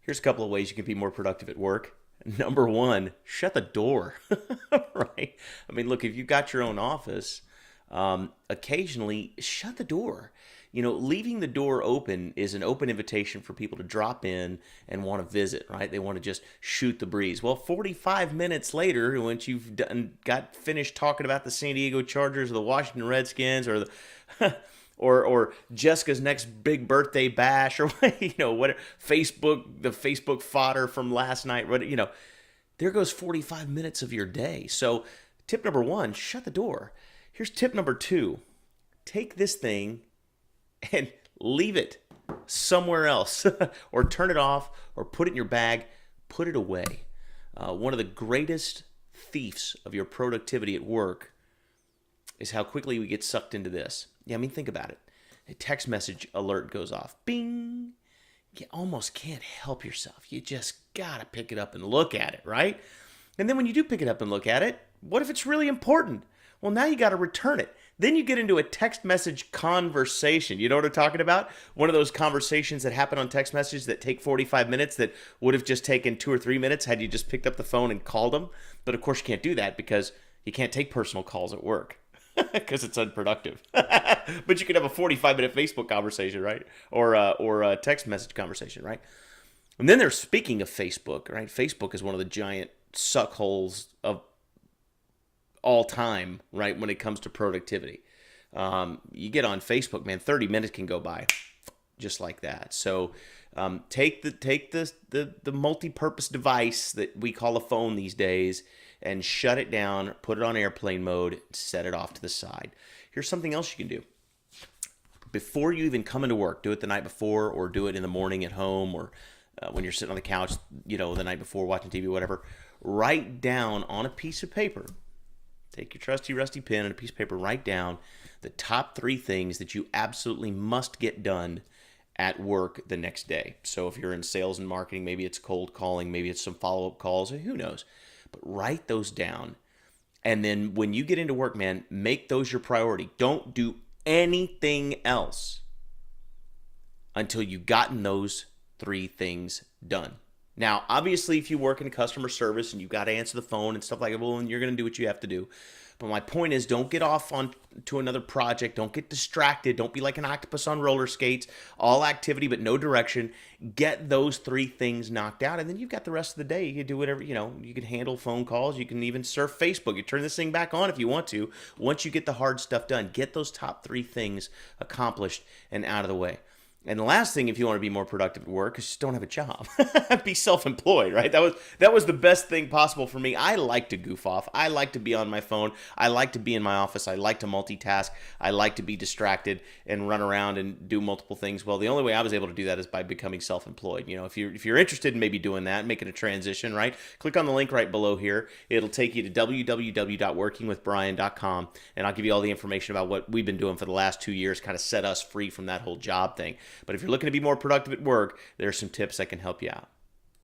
Here's a couple of ways you can be more productive at work. Number one, shut the door, right? I mean, look, if you've got your own office, occasionally shut the door. Leaving the door open is an open invitation for people to drop in and want to visit, right? They want to just shoot the breeze. Well, 45 minutes later, once you've got finished talking about the San Diego Chargers or the Washington Redskins or the or Jessica's next big birthday bash or what the Facebook fodder from last night, there goes 45 minutes of your day. So tip number one, shut the door. Here's tip number two. Take this thing and leave it somewhere else or turn it off or put it in your bag, put it away. One of the greatest thieves of your productivity at work is how quickly we get sucked into this. Yeah, I mean, think about it. A text message alert goes off. Bing. You almost can't help yourself. You just got to pick it up and look at it, right? And then when you do pick it up and look at it, what if it's really important? Well, now you got to return it. Then you get into a text message conversation. You know what I'm talking about? One of those conversations that happen on text messages that take 45 minutes that would have just taken 2 or 3 minutes had you just picked up the phone and called them. But of course you can't do that because you can't take personal calls at work because it's unproductive. But you could have a 45-minute Facebook conversation, right? Or a text message conversation, right? And then there's, speaking of Facebook, right? Facebook is one of the giant suckholes of all time, right, when it comes to productivity. You get on Facebook, man, 30 minutes can go by just like that. So take the multi-purpose device that we call a phone these days and shut it down, put it on airplane mode, set it off to the side. Here's something else you can do. Before you even come into work, do it the night before or do it in the morning at home or when you're sitting on the couch, the night before watching TV, whatever. Write down on a piece of paper. Take your trusty rusty pen and a piece of paper, write down the top 3 things that you absolutely must get done at work the next day. So if you're in sales and marketing, maybe it's cold calling, maybe it's some follow-up calls, who knows. But write those down. And then when you get into work, man, make those your priority. Don't do anything else until you've gotten those 3 things done. Now, obviously, if you work in customer service and you've got to answer the phone and stuff like that, well, then you're going to do what you have to do. But my point is, don't get off on to another project. Don't get distracted. Don't be like an octopus on roller skates. All activity but no direction. Get those 3 things knocked out, and then you've got the rest of the day. You can do whatever, you can handle phone calls. You can even surf Facebook. You turn this thing back on if you want to. Once you get the hard stuff done, get those top 3 things accomplished and out of the way. And the last thing, if you want to be more productive at work, is just don't have a job. Be self-employed, right? That was the best thing possible for me. I like to goof off. I like to be on my phone. I like to be in my office. I like to multitask. I like to be distracted and run around and do multiple things. Well, the only way I was able to do that is by becoming self-employed. If you're interested in maybe doing that, making a transition, right? Click on the link right below here. It'll take you to www.workingwithbrian.com, and I'll give you all the information about what we've been doing for the last 2 years, kind of set us free from that whole job thing. But if you're looking to be more productive at work, there are some tips that can help you out.